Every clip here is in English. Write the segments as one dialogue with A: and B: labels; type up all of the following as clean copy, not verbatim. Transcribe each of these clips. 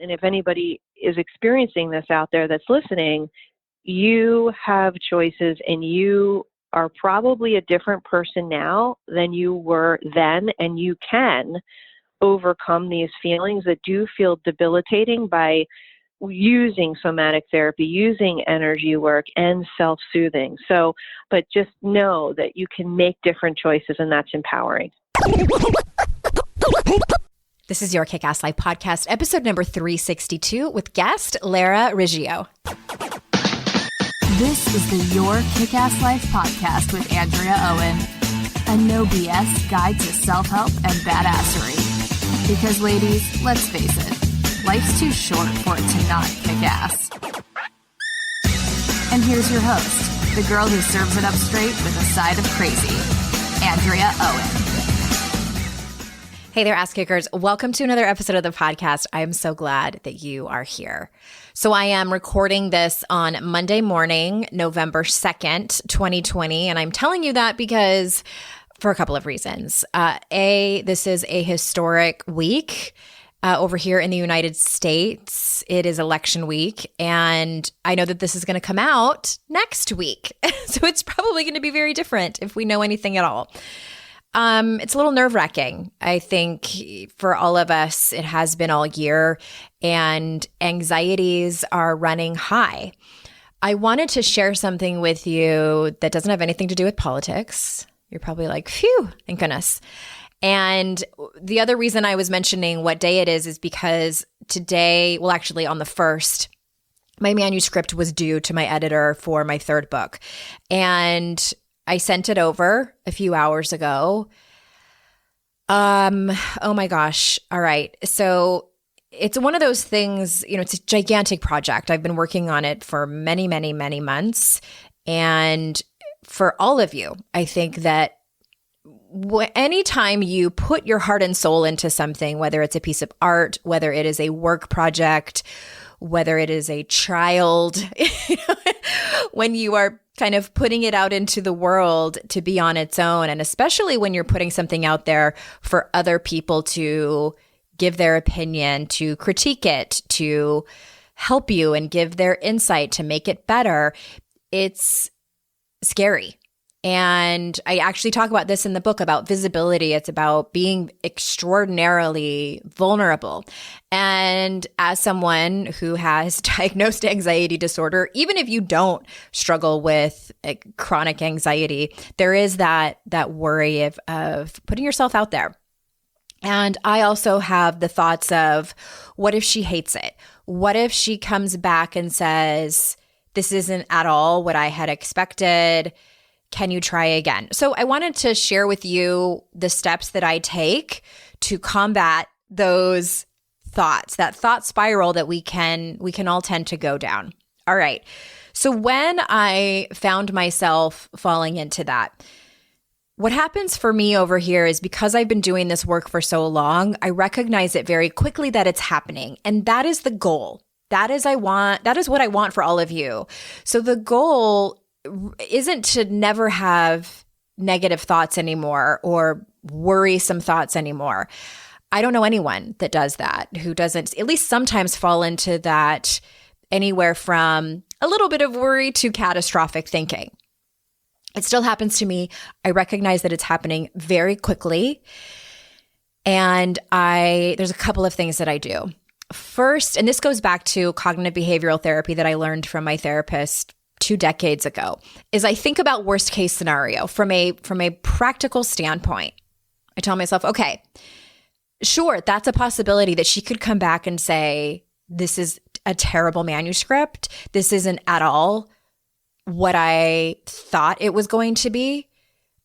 A: and if anybody is experiencing this out there that's listening, you have choices, and you are probably a different person now than you were then, and you can overcome these feelings that do feel debilitating by using somatic therapy, using energy work, and self-soothing. So, but just know that you can make different choices, and that's empowering.
B: This is your Kick-Ass Life podcast, episode number 362 with guest Lara Riggio.
C: This is the Your Kick-Ass Life podcast with Andrea Owen, a no BS guide to self-help and badassery. Because ladies, let's face it, life's too short for it to not kick ass. And here's your host, the girl who serves it up straight with a side of crazy, Andrea Owen.
B: Hey there, ass kickers. Welcome to another episode of the podcast. I am so glad that you are here. So I am recording this on Monday morning, November 2nd, 2020. And I'm telling you that because for a couple of reasons. This is a historic week over here in the United States. It is election week, and I know that this is going to come out next week. So it's probably going to be very different if we know anything at all. It's a little nerve-wracking, I think, for all of us. It has been all year, and anxieties are running high. I wanted to share something with you that doesn't have anything to do with politics. You're probably like, phew, thank goodness. And the other reason I was mentioning what day it is because today, well, actually on the 1st, my manuscript was due to my editor for my third book. And I sent it over a few hours ago. Oh my gosh. All right. So it's one of those things, it's a gigantic project. I've been working on it for many, many, many months. And for all of you, I think that anytime you put your heart and soul into something, whether it's a piece of art, whether it is a work project, whether it is a child, when you are kind of putting it out into the world to be on its own, and especially when you're putting something out there for other people to give their opinion, to critique it, to help you and give their insight to make it better, it's scary. And I actually talk about this in the book about visibility. It's about being extraordinarily vulnerable. And as someone who has diagnosed anxiety disorder, even if you don't struggle with chronic anxiety, there is that worry of putting yourself out there. And I also have the thoughts of, what if she hates it? What if she comes back and says, this isn't at all what I had expected? Can you try again? So I wanted to share with you the steps that I take to combat those thoughts, that thought spiral that we can all tend to go down. All right. So when I found myself falling into that, what happens for me over here is, because I've been doing this work for so long, I recognize it very quickly that it's happening. And that is the goal. That is what I want for all of you. So the goal isn't to never have negative thoughts anymore or worrisome thoughts anymore. I don't know anyone that does that, who doesn't at least sometimes fall into that, anywhere from a little bit of worry to catastrophic thinking. It still happens to me. I recognize that it's happening very quickly. And there's a couple of things that I do. First, and this goes back to cognitive behavioral therapy that I learned from my therapist 2 decades ago, is I think about worst case scenario from a practical standpoint. I tell myself, okay, sure, that's a possibility that she could come back and say, this is a terrible manuscript. This isn't at all what I thought it was going to be.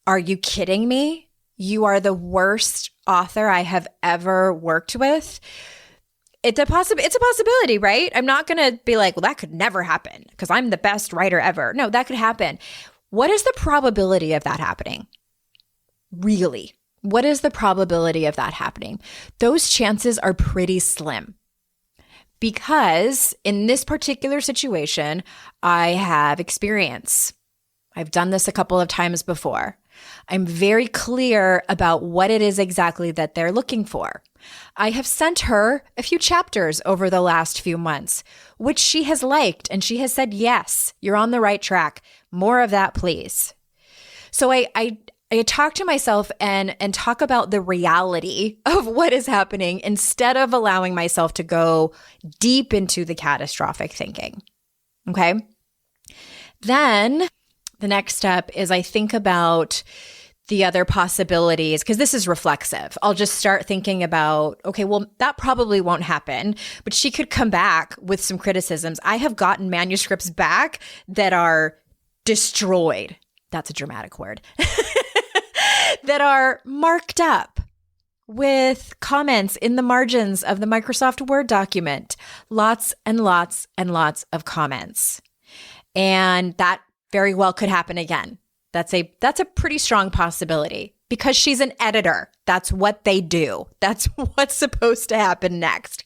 B: Are you kidding me? You are the worst author I have ever worked with. It's a possibility, right? I'm not going to be like, well, that could never happen because I'm the best writer ever. No, that could happen. What is the probability of that happening? Really? What is the probability of that happening? Those chances are pretty slim, because in this particular situation, I have experience. I've done this a couple of times before. I'm very clear about what it is exactly that they're looking for. I have sent her a few chapters over the last few months, which she has liked, and she has said, yes, you're on the right track. More of that, please. So I talk to myself and talk about the reality of what is happening instead of allowing myself to go deep into the catastrophic thinking. Okay? Then the next step is I think about the other possibilities, because this is reflexive. I'll just start thinking about, okay, well, that probably won't happen, but she could come back with some criticisms. I have gotten manuscripts back that are destroyed. That's a dramatic word. That are marked up with comments in the margins of the Microsoft Word document. Lots and lots and lots of comments. And that very well could happen again. That's a pretty strong possibility because she's an editor. That's what they do. That's what's supposed to happen next.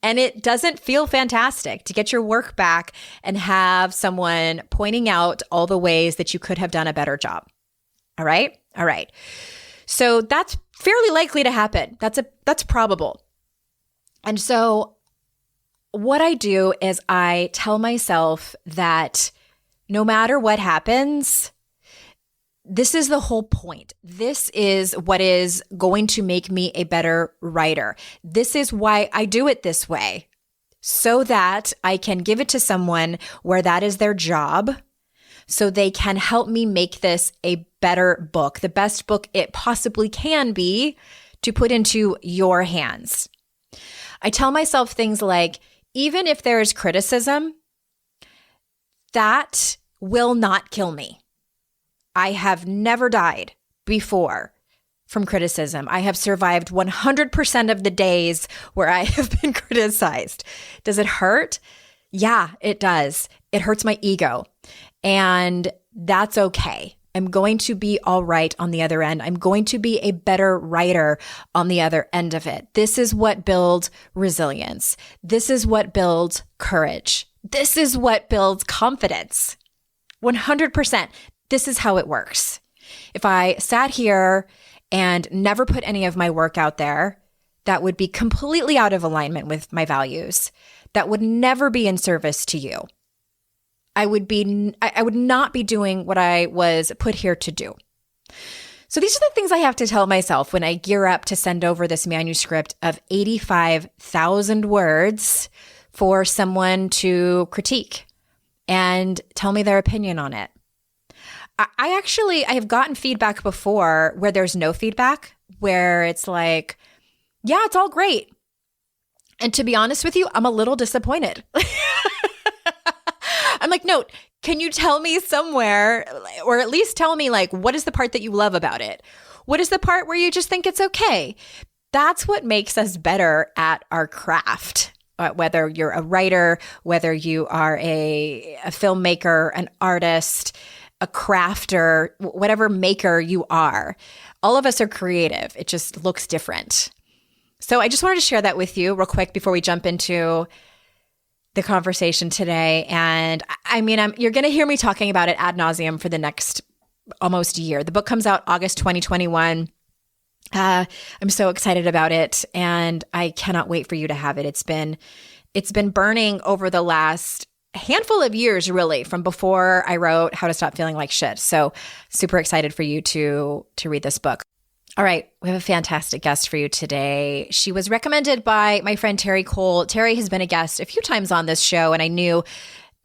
B: And it doesn't feel fantastic to get your work back and have someone pointing out all the ways that you could have done a better job. All right? All right. So that's fairly likely to happen. That's probable. And so what I do is I tell myself that no matter what happens, this is the whole point. This is what is going to make me a better writer. This is why I do it this way, so that I can give it to someone where that is their job, so they can help me make this a better book, the best book it possibly can be to put into your hands. I tell myself things like, even if there is criticism, that will not kill me. I have never died before from criticism. I have survived 100% of the days where I have been criticized. Does it hurt? Yeah, it does. It hurts my ego. And that's okay. I'm going to be all right on the other end. I'm going to be a better writer on the other end of it. This is what builds resilience. This is what builds courage. This is what builds confidence. 100%. This is how it works. If I sat here and never put any of my work out there, that would be completely out of alignment with my values. That would never be in service to you. I would not be doing what I was put here to do. So these are the things I have to tell myself when I gear up to send over this manuscript of 85,000 words for someone to critique and tell me their opinion on it. I have gotten feedback before where there's no feedback, where it's like, yeah, it's all great. And to be honest with you, I'm a little disappointed. I'm like, no, can you tell me somewhere, or at least tell me, like, what is the part that you love about it? What is the part where you just think it's okay? That's what makes us better at our craft. Whether you're a writer, whether you are a filmmaker, an artist, a crafter, whatever maker you are, all of us are creative. It just looks different. So I just wanted to share that with you real quick before we jump into the conversation today. And I mean, you're going to hear me talking about it ad nauseum for the next almost year. The book comes out August 2021. I'm so excited about it, and I cannot wait for you to have it. It's been burning over the last handful of years, really, from before I wrote How to Stop Feeling Like Shit. So super excited for you to read this book. All right, we have a fantastic guest for you today. She was recommended by my friend Terry Cole. Terry has been a guest a few times on this show, and I knew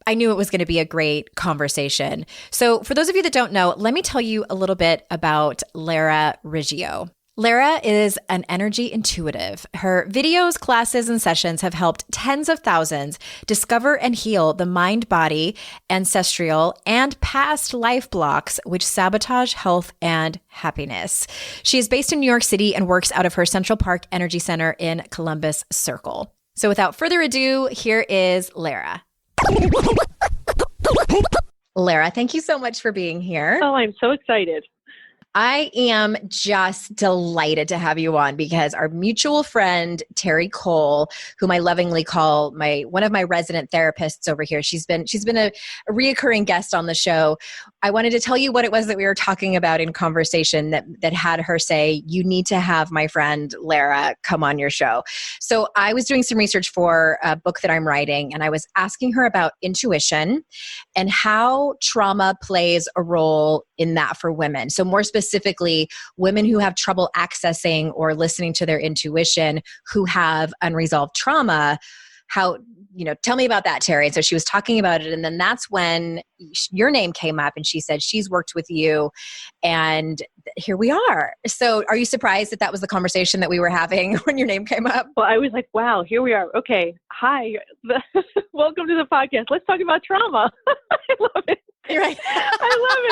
B: it was going to be a great conversation. So for those of you that don't know, let me tell you a little bit about Lara Riggio. Lara is an energy intuitive. Her videos, classes, and sessions have helped tens of thousands discover and heal the mind, body, ancestral, and past life blocks which sabotage health and happiness. She is based in New York City and works out of her Central Park Energy Center in Columbus Circle. So without further ado, here is Lara. Lara, thank you so much for being here.
A: Oh, I'm so excited.
B: I am just delighted to have you on because our mutual friend, Terry Cole, whom I lovingly call one of my resident therapists over here, she's been a reoccurring guest on the show. I wanted to tell you what it was that we were talking about in conversation that had her say, you need to have my friend Lara come on your show. So I was doing some research for a book that I'm writing, and I was asking her about intuition and how trauma plays a role in that for women. So more specifically, women who have trouble accessing or listening to their intuition, who have unresolved trauma. How, tell me about that, Terry. And so she was talking about it. And then that's when your name came up and she said she's worked with you. And here we are. So are you surprised that was the conversation that we were having when your name came up?
A: Well, I was like, wow, here we are. Okay. Hi. Welcome to the podcast. Let's talk about trauma. I love it.
B: Right.
A: I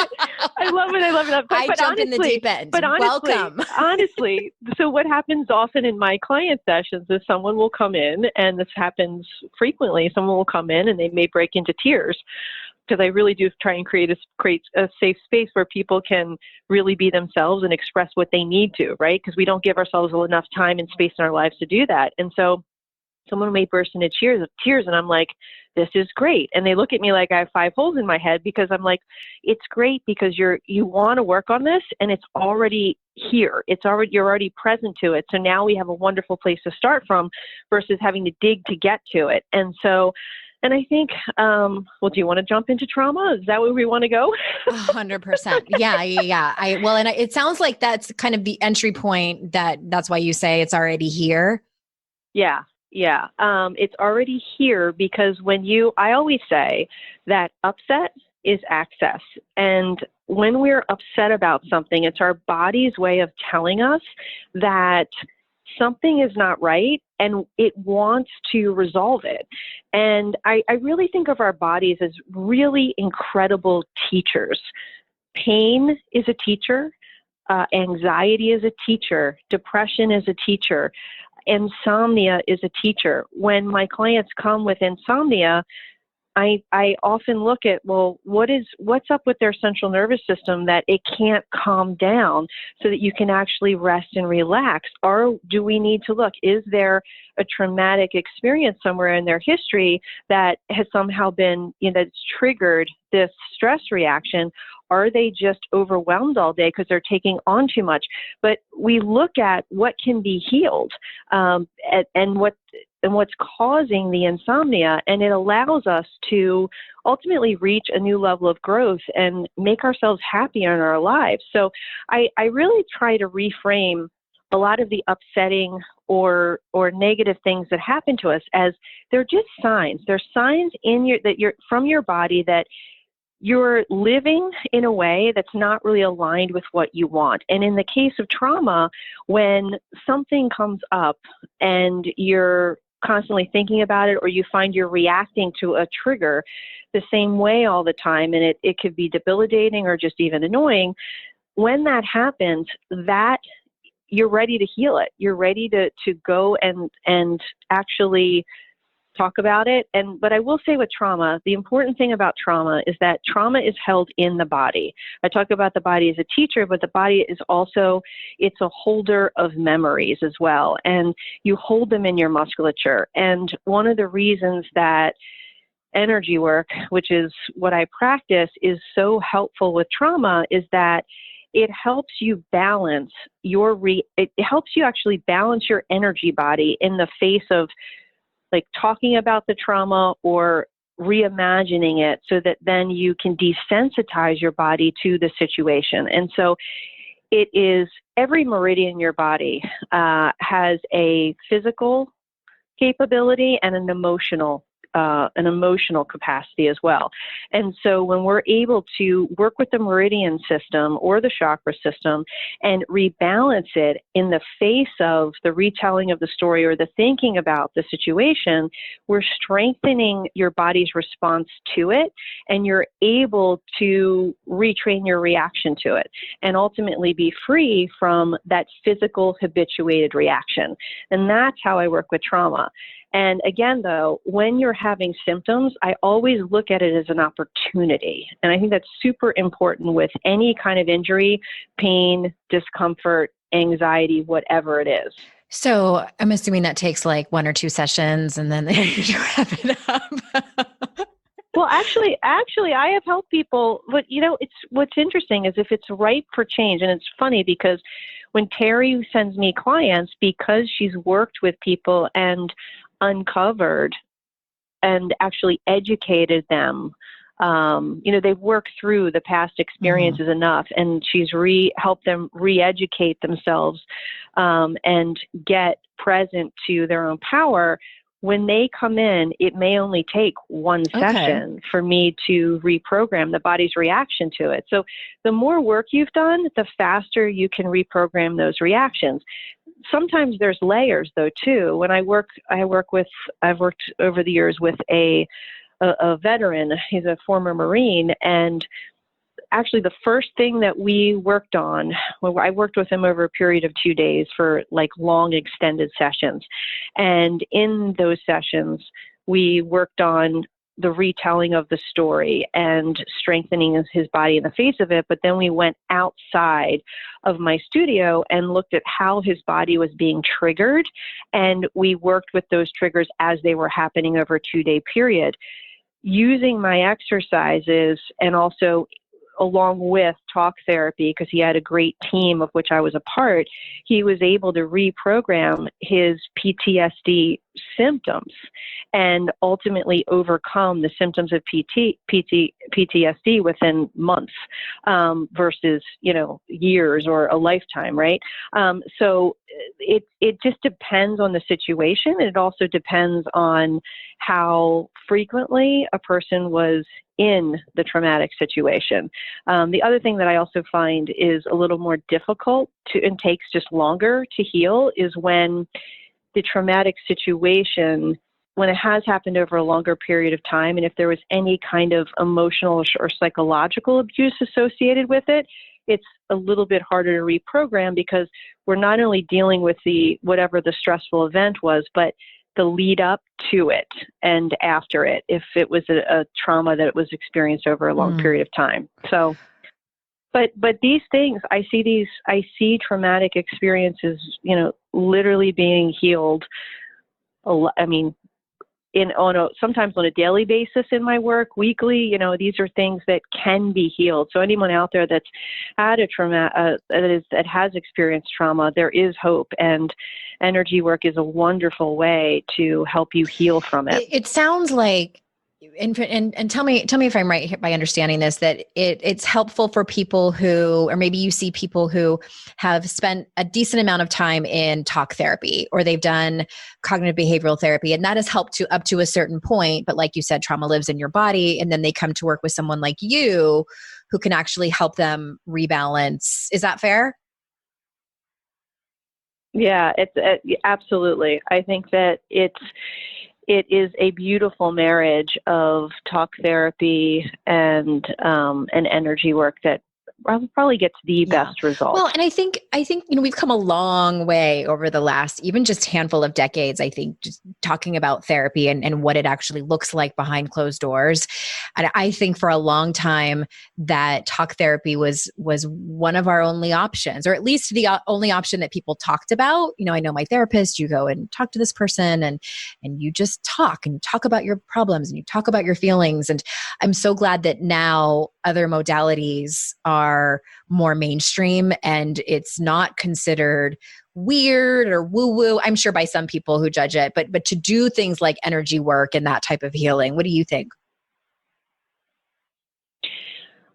A: love it.
B: I jump in the deep end.
A: But honestly,
B: welcome.
A: Honestly, so what happens often in my client sessions is someone will come in, and this happens frequently. Someone will come in and they may break into tears, because I really do try and create a safe space where people can really be themselves and express what they need to, right? Because we don't give ourselves enough time and space in our lives to do that. And so someone may burst into tears, and I'm like, this is great. And they look at me like I have 5 holes in my head, because I'm like, it's great because you want to work on this, and it's already here. You're already present to it. So now we have a wonderful place to start from versus having to dig to get to it. And so, and I think, do you want to jump into trauma? Is that where we want to go?
B: 100%. Yeah. It sounds like that's kind of the entry point. That's why you say it's already here.
A: Yeah. It's already here because I always say that upset is access. And when we're upset about something, it's our body's way of telling us that something is not right and it wants to resolve it. And I really think of our bodies as really incredible teachers. Pain is a teacher. Anxiety is a teacher. Depression is a teacher. Insomnia is a teacher. When my clients come with insomnia, I often look at, what's up with their central nervous system that it can't calm down so that you can actually rest and relax? Or do we need to look, is there a traumatic experience somewhere in their history that has somehow been, that's triggered this stress reaction? Are they just overwhelmed all day because they're taking on too much? But we look at what can be healed, and what's causing the insomnia, and it allows us to ultimately reach a new level of growth and make ourselves happier in our lives. So I really try to reframe a lot of the upsetting or negative things that happen to us as they're just signs. They're signs from your body that you're living in a way that's not really aligned with what you want. And in the case of trauma, when something comes up and you're constantly thinking about it, or you find you're reacting to a trigger the same way all the time, and it could be debilitating or just even annoying, when that happens, that you're ready to heal it. You're ready to go and actually talk about it. But I will say with trauma, the important thing about trauma is that trauma is held in the body. I talk about the body as a teacher, but the body is also, it's a holder of memories as well. And you hold them in your musculature. And one of the reasons that energy work, which is what I practice, is so helpful with trauma is that it helps you balance it helps you actually balance your energy body in the face of like talking about the trauma or reimagining it, so that then you can desensitize your body to the situation. And so it is, every meridian in your body has a physical capability and an emotional capacity as well. And so when we're able to work with the meridian system or the chakra system and rebalance it in the face of the retelling of the story or the thinking about the situation, we're strengthening your body's response to it, and you're able to retrain your reaction to it and ultimately be free from that physical habituated reaction. And that's how I work with trauma. And again, though, when you're having symptoms, I always look at it as an opportunity. And I think that's super important with any kind of injury, pain, discomfort, anxiety, whatever it is.
B: So I'm assuming that takes like 1 or 2 sessions and then you wrap it up.
A: Well, actually, I have helped people, but it's what's interesting is if it's ripe for change, and it's funny because when Terry sends me clients, because she's worked with people and uncovered and actually educated them, they've worked through the past experiences enough, and she's helped them re-educate themselves and get present to their own power. When they come in, it may only take one session for me to reprogram the body's reaction to it. So the more work you've done, the faster you can reprogram those reactions. Sometimes there's layers though too. When I've worked over the years with a veteran. He's a former Marine, and actually the first thing that we worked on, I worked with him over a period of 2 days for like long extended sessions. And in those sessions, we worked on the retelling of the story and strengthening his body in the face of it. But then we went outside of my studio and looked at how his body was being triggered. And we worked with those triggers as they were happening over a 2-day period. Using my exercises and also along with talk therapy, because he had a great team of which I was a part, he was able to reprogram his PTSD symptoms and ultimately overcome the symptoms of PTSD within months versus, years or a lifetime, right? So it just depends on the situation. It also depends on how frequently a person was in the traumatic situation. The other thing that I also find is a little more difficult and takes just longer to heal is when the traumatic situation, when it has happened over a longer period of time, and if there was any kind of emotional or psychological abuse associated with it, it's a little bit harder to reprogram because we're not only dealing with whatever the stressful event was, but the lead up to it and after it, if it was a trauma that was experienced over a long period of time. So, but these things, I see traumatic experiences, literally being healed. Sometimes on a daily basis in my work, weekly, these are things that can be healed. So anyone out there that's had a trauma, that has experienced trauma, there is hope, and energy work is a wonderful way to help you heal from it.
B: It sounds like, and tell me if I'm right by understanding this, that it's helpful for people who, or maybe you see people who have spent a decent amount of time in talk therapy, or they've done cognitive behavioral therapy, and that has helped to up to a certain point. But like you said, trauma lives in your body, and then they come to work with someone like you who can actually help them rebalance. Is that fair?
A: Yeah, it's absolutely. I think that it is a beautiful marriage of talk therapy and energy work that probably gets the best results.
B: Well, and I think we've come a long way over the last even just handful of decades. I think just talking about therapy and what it actually looks like behind closed doors. And I think for a long time that talk therapy was one of our only options, or at least the only option that people talked about. I know my therapist, you go and talk to this person and you just talk about your problems and you talk about your feelings. And I'm so glad that now other modalities are more mainstream and it's not considered weird or woo-woo. I'm sure by some people who judge it, but to do things like energy work and that type of healing, what do you think?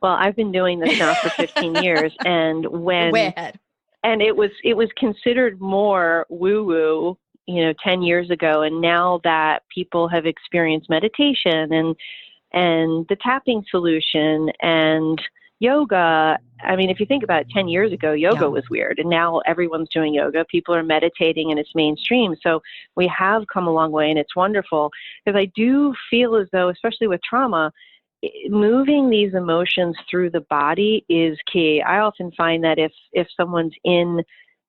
A: Well, I've been doing this now for 15 years, and it was considered more woo-woo, 10 years ago, and now that people have experienced meditation and the tapping solution and yoga. I mean, if you think about it, 10 years ago, yoga was weird, and now everyone's doing yoga. People are meditating and it's mainstream. So we have come a long way, and it's wonderful, because I do feel as though, especially with trauma, moving these emotions through the body is key. I often find that if someone's in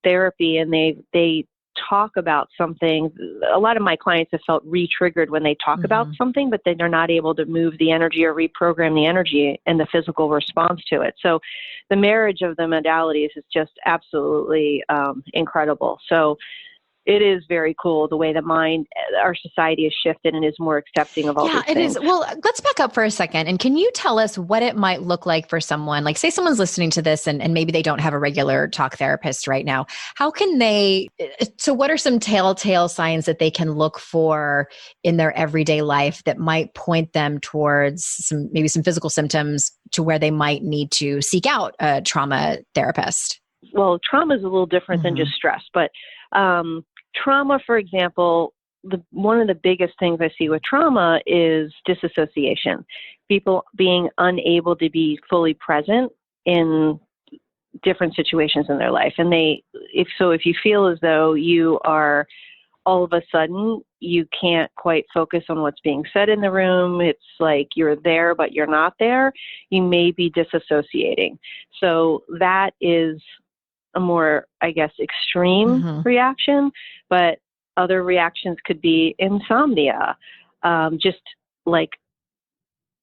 A: therapy and they talk about something, a lot of my clients have felt re-triggered when they talk about something, but then they're not able to move the energy or reprogram the energy and the physical response to it. So the marriage of the modalities is just absolutely incredible. So it is very cool the way the mind, our society has shifted and is more accepting of all these things.
B: Is. Well, let's back up for a second. And can you tell us what it might look like for someone, like say someone's listening to this and maybe they don't have a regular talk therapist right now. How can they, so what are some telltale signs that they can look for in their everyday life that might point them towards maybe some physical symptoms to where they might need to seek out a trauma therapist?
A: Well, trauma is a little different than just stress, but trauma, for example, one of the biggest things I see with trauma is disassociation. People being unable to be fully present in different situations in their life. And if you feel as though you are all of a sudden, you can't quite focus on what's being said in the room. It's like you're there, but you're not there. You may be disassociating. So that is a more, I guess, extreme reaction, but other reactions could be insomnia, just like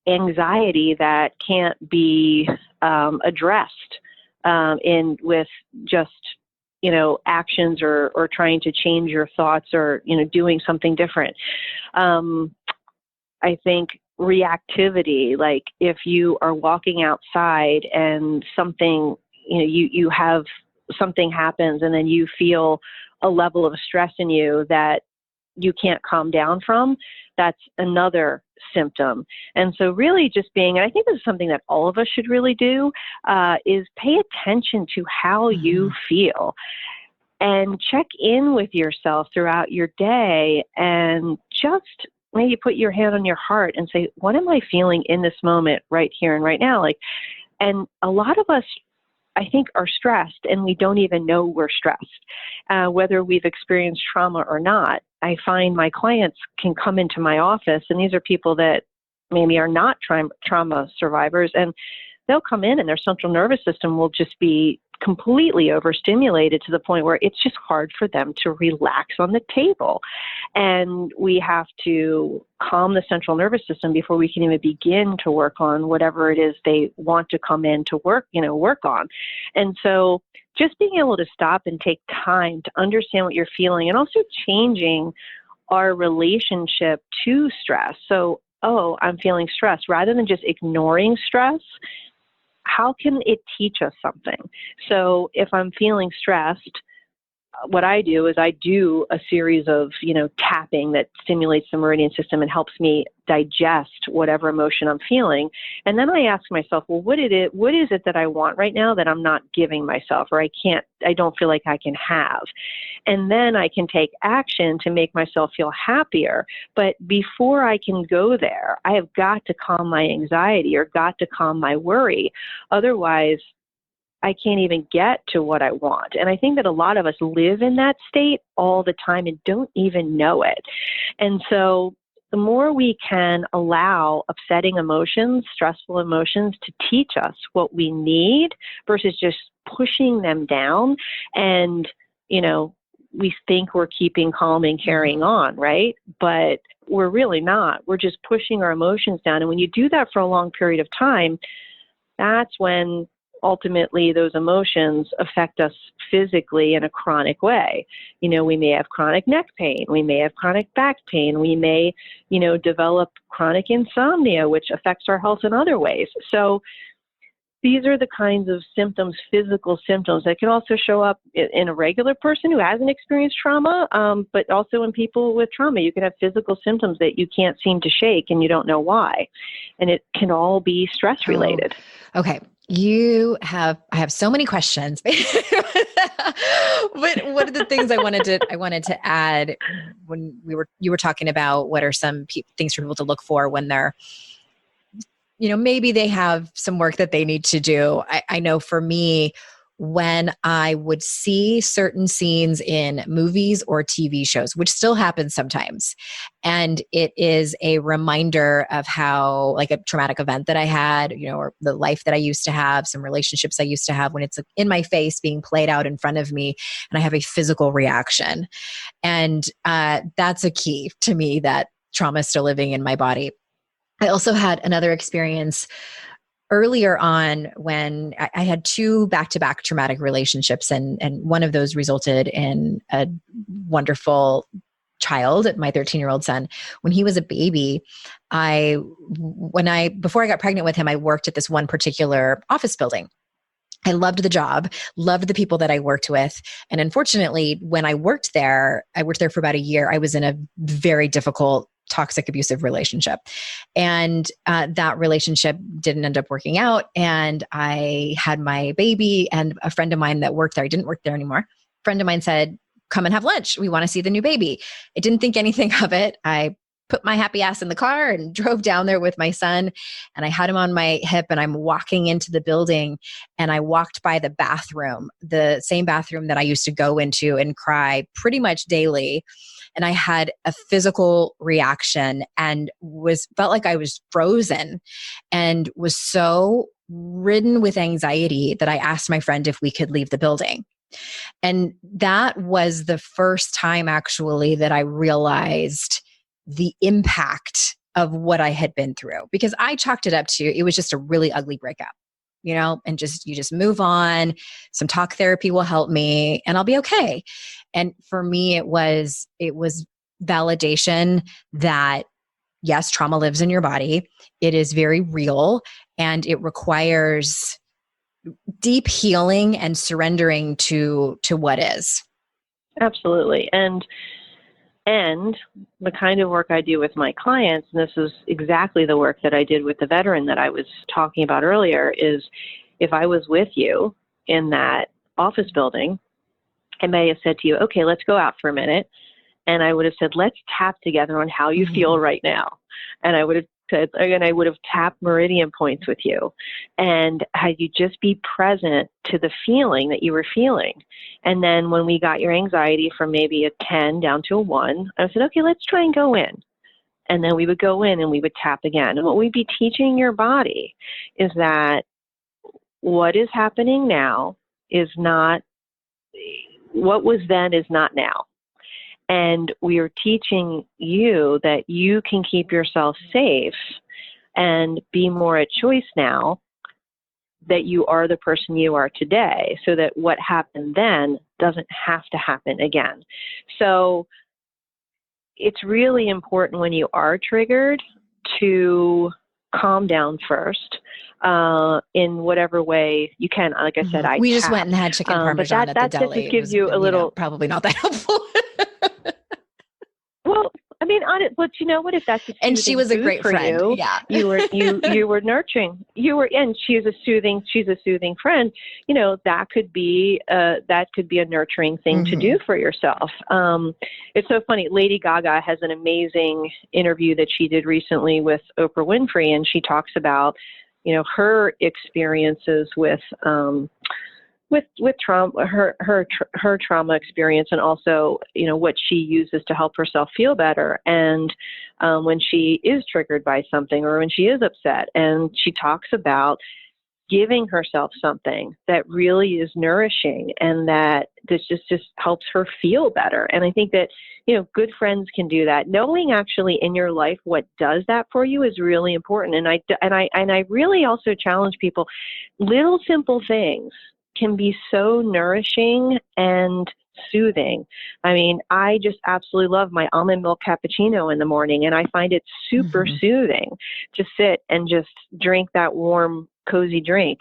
A: anxiety that can't be addressed with just, actions or trying to change your thoughts or, doing something different. I think reactivity, like if you are walking outside and something, you have something happens and then you feel a level of stress in you that you can't calm down from, that's another symptom. And so really just being, and I think this is something that all of us should really do, is pay attention to how you feel and check in with yourself throughout your day and just maybe put your hand on your heart and say, what am I feeling in this moment right here and right now? And a lot of us, I think, are stressed and we don't even know we're stressed, whether we've experienced trauma or not. I find my clients can come into my office, and these are people that maybe are not trauma survivors, and they'll come in and their central nervous system will just be completely overstimulated to the point where it's just hard for them to relax on the table. And we have to calm the central nervous system before we can even begin to work on whatever it is they want to come in to work on. And so just being able to stop and take time to understand what you're feeling, and also changing our relationship to stress. So, I'm feeling stressed, rather than just ignoring stress. How can it teach us something? So if I'm feeling stressed, what I do is I do a series of, tapping that stimulates the Meridian system and helps me digest whatever emotion I'm feeling. And then I ask myself, well, what is it that I want right now that I'm not giving myself, or I don't feel like I can have? And then I can take action to make myself feel happier. But before I can go there, I have got to calm my anxiety or got to calm my worry. Otherwise, I can't even get to what I want. And I think that a lot of us live in that state all the time and don't even know it. And so the more we can allow upsetting emotions, stressful emotions to teach us what we need versus just pushing them down, and, we think we're keeping calm and carrying on, right? But we're really not. We're just pushing our emotions down. And when you do that for a long period of time, that's when ultimately those emotions affect us physically in a chronic way. We may have chronic neck pain. We may have chronic back pain. We may, develop chronic insomnia, which affects our health in other ways. So these are the kinds of symptoms, physical symptoms, that can also show up in a regular person who hasn't experienced trauma, but also in people with trauma. You can have physical symptoms that you can't seem to shake and you don't know why. And it can all be stress related.
B: Oh, okay. I have so many questions, but one of the things I wanted to add when you were talking about what are some things for people to look for when they're, maybe they have some work that they need to do. I know for me, when I would see certain scenes in movies or TV shows, which still happens sometimes. And it is a reminder of how, like, a traumatic event that I had, or the life that I used to have, some relationships I used to have, when it's in my face being played out in front of me and I have a physical reaction. And that's a key to me, that trauma is still living in my body. I also had another experience earlier on when I had 2 back-to-back traumatic relationships, and one of those resulted in a wonderful child, my 13-year-old son. When he was a baby, before I got pregnant with him, I worked at this one particular office building. I loved the job, loved the people that I worked with. And unfortunately, when I worked there for about a year. I was in a very difficult, toxic, abusive relationship. And that relationship didn't end up working out. And I had my baby, and a friend of mine that worked there, I didn't work there anymore. A friend of mine said, come and have lunch. We want to see the new baby. I didn't think anything of it. I put my happy ass in the car and drove down there with my son, and I had him on my hip, and I'm walking into the building, and I walked by the bathroom, the same bathroom that I used to go into and cry pretty much daily. And I had a physical reaction and felt like I was frozen, and was so ridden with anxiety that I asked my friend if we could leave the building. And that was the first time, actually, that I realized the impact of what I had been through, because I chalked it up to, it was just a really ugly breakup, and you just move on. Some talk therapy will help me and I'll be okay. And for me, it was validation that, yes, trauma lives in your body. It is very real, and it requires deep healing and surrendering to what is.
A: Absolutely. And the kind of work I do with my clients, and this is exactly the work that I did with the veteran that I was talking about earlier, is if I was with you in that office building, I may have said to you, okay, let's go out for a minute. And I would have said, let's tap together on how you feel right now. And I would have said, and I would have tapped Meridian points with you. And had you just be present to the feeling that you were feeling. And then when we got your anxiety from maybe a 10 down to a 1, I said, okay, let's try and go in. And then we would go in and we would tap again. And what we'd be teaching your body is that what is happening now is not, what was then is not now. And we are teaching you that you can keep yourself safe and be more at choice now, that you are the person you are today, so that what happened then doesn't have to happen again. So it's really important when you are triggered to calm down first, in whatever way you can. Like I said,
B: we just went and had chicken parmesan at the deli.
A: That just gives you a little,
B: probably not that helpful.
A: Well, I mean, but you know what? If that's a
B: and she was a great friend.
A: Yeah, you were nurturing. And she's a soothing friend. That could be a nurturing thing to do for yourself. It's so funny. Lady Gaga has an amazing interview that she did recently with Oprah Winfrey, and she talks about her experiences with trauma, her trauma experience, and also, what she uses to help herself feel better. And when she is triggered by something, or when she is upset, and she talks about giving herself something that really is nourishing, and that this just helps her feel better. And I think that, good friends can do that. Knowing actually in your life what does that for you is really important. And I really also challenge people, little simple things can be so nourishing and soothing. I mean, I just absolutely love my almond milk cappuccino in the morning, and I find it super soothing to sit and just drink that warm, cozy drink.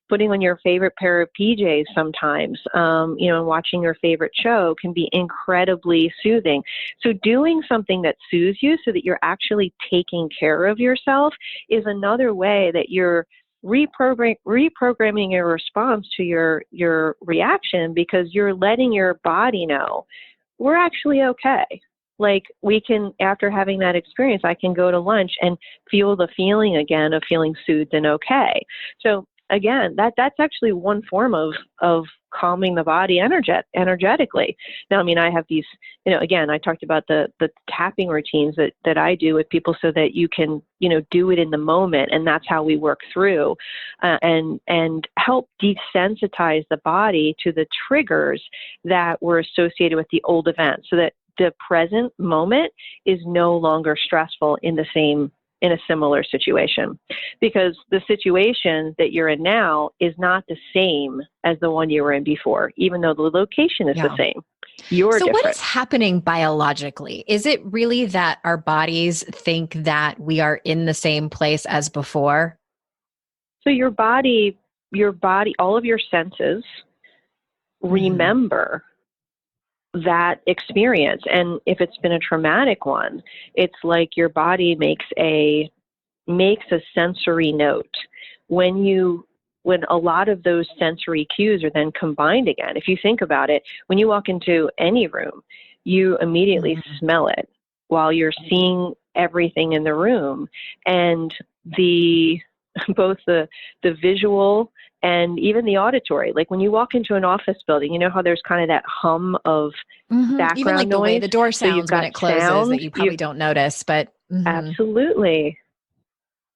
A: Putting on your favorite pair of PJs sometimes, and watching your favorite show can be incredibly soothing. So doing something that soothes you so that you're actually taking care of yourself is another way that you're reprogramming your response to your reaction, because you're letting your body know we're actually okay. Like, we can, after having that experience, I can go to lunch and feel the feeling again of feeling soothed and okay. So again, that's actually one form of calming the body energetically. Now, I mean, I have these, again, I talked about the tapping routines that I do with people so that you can, do it in the moment. And that's how we work through and help desensitize the body to the triggers that were associated with the old event so that the present moment is no longer stressful in a similar situation, because the situation that you're in now is not the same as the one you were in before, even though the location is the same. You're
B: so
A: different.
B: What is happening biologically? Is it really that our bodies think that we are in the same place as before?
A: So your body, all of your senses remember that experience. And if it's been a traumatic one, it's like your body makes a sensory note. When a lot of those sensory cues are then combined again, if you think about it, when you walk into any room, you immediately smell it while you're seeing everything in the room. And both the visual and even the auditory, like when you walk into an office building, you know how there's kind of that hum of background
B: even like
A: noise?
B: the way the door sounds when it closes
A: sound,
B: that you probably don't notice, but
A: absolutely.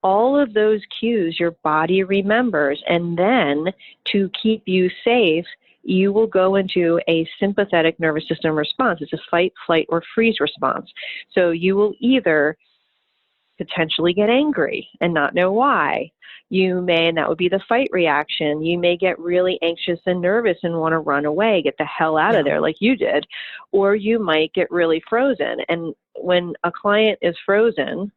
A: All of those cues your body remembers, and then to keep you safe, you will go into a sympathetic nervous system response. It's a fight, flight, or freeze response. So you will either potentially get angry and not know why. You may, and that would be the fight reaction. You may get really anxious and nervous and want to run away, get the hell out of there like you did. Or you might get really frozen. And when a client is frozen,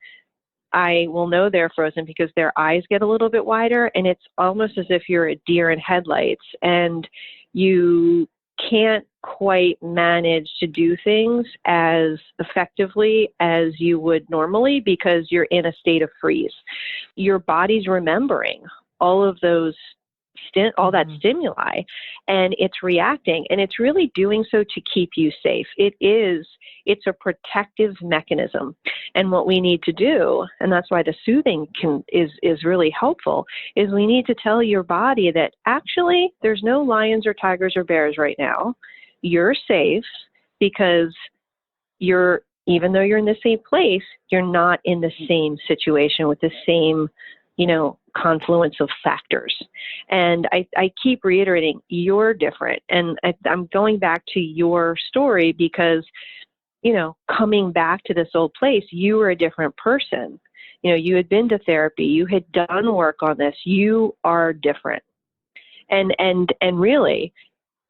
A: I will know they're frozen because their eyes get a little bit wider, and it's almost as if you're a deer in headlights and you can't quite manage to do things as effectively as you would normally because you're in a state of freeze. Your body's remembering all of those all that stimuli, and it's reacting, and it's really doing so to keep you safe. It's a protective mechanism. And what we need to do, and that's why the soothing is really helpful, is we need to tell your body that actually there's no lions or tigers or bears right now. You're safe because even though you're in the same place, you're not in the same situation with the same, confluence of factors. And I keep reiterating, you're different. And I'm going back to your story because, coming back to this old place, you were a different person. You had been to therapy, you had done work on this, you are different. And really,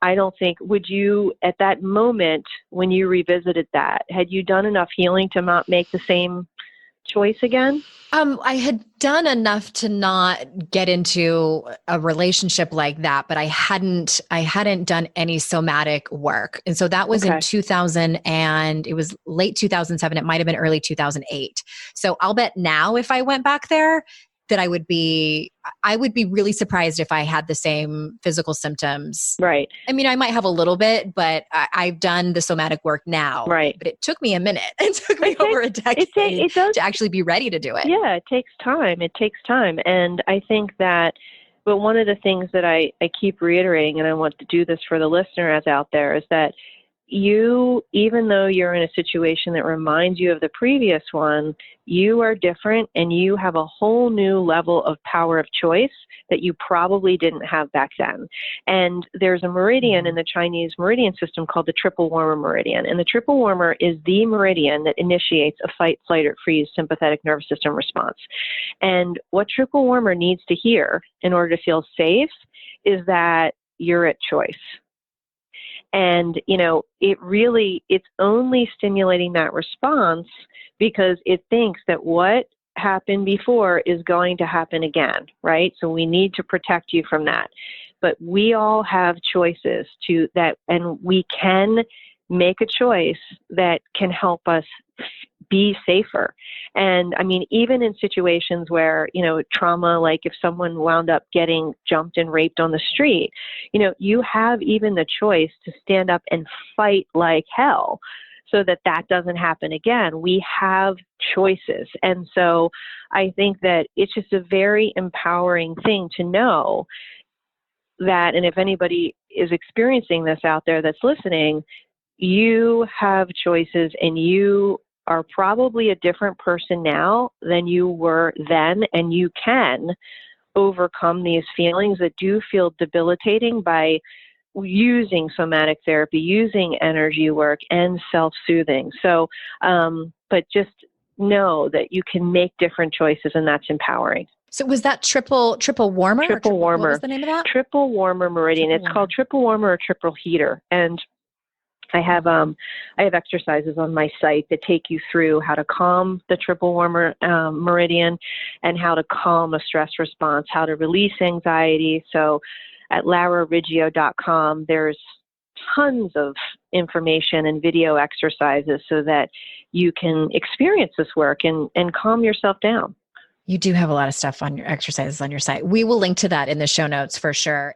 A: I don't think, would you, at that moment when you revisited that, had you done enough healing to not make the same choice again?
B: I had done enough to not get into a relationship like that, but I hadn't done any somatic work. And so that was in 2000, and it was late 2007. It might've been early 2008. So I'll bet now if I went back there that I would be really surprised if I had the same physical symptoms.
A: Right.
B: I mean, I might have a little bit, but I've done the somatic work now.
A: Right.
B: But it took me a minute. It took me over a decade to actually be ready to do it.
A: Yeah, it takes time. And I think that, but one of the things that I keep reiterating, and I want to do this for the listeners out there, is that even though you're in a situation that reminds you of the previous one, you are different and you have a whole new level of power of choice that you probably didn't have back then. And there's a meridian in the Chinese meridian system called the triple warmer meridian. And the triple warmer is the meridian that initiates a fight, flight, or freeze sympathetic nervous system response. And what triple warmer needs to hear in order to feel safe is that you're at choice. And, it's only stimulating that response because it thinks that what happened before is going to happen again, right? So we need to protect you from that. But we all have choices and we can make a choice that can help us be safer. And I mean, even in situations where, trauma, like if someone wound up getting jumped and raped on the street, you have even the choice to stand up and fight like hell. so that that doesn't happen again. We have choices. And so I think that it's just a very empowering thing to know that, and if anybody is experiencing this out there that's listening, you have choices and you are probably a different person now than you were then, and you can overcome these feelings that do feel debilitating by using somatic therapy, using energy work, and self-soothing. So, but just know that you can make different choices, and that's empowering.
B: So was that triple warmer?
A: Triple warmer.
B: What was the name of that?
A: Triple warmer Meridian. It's called triple warmer or triple heater. And I have exercises on my site that take you through how to calm the triple warmer Meridian and how to calm a stress response, how to release anxiety. So at larariggio.com, there's tons of information and video exercises so that you can experience this work and calm yourself down.
B: You do have a lot of stuff on your exercises on your site. We will link to that in the show notes for sure.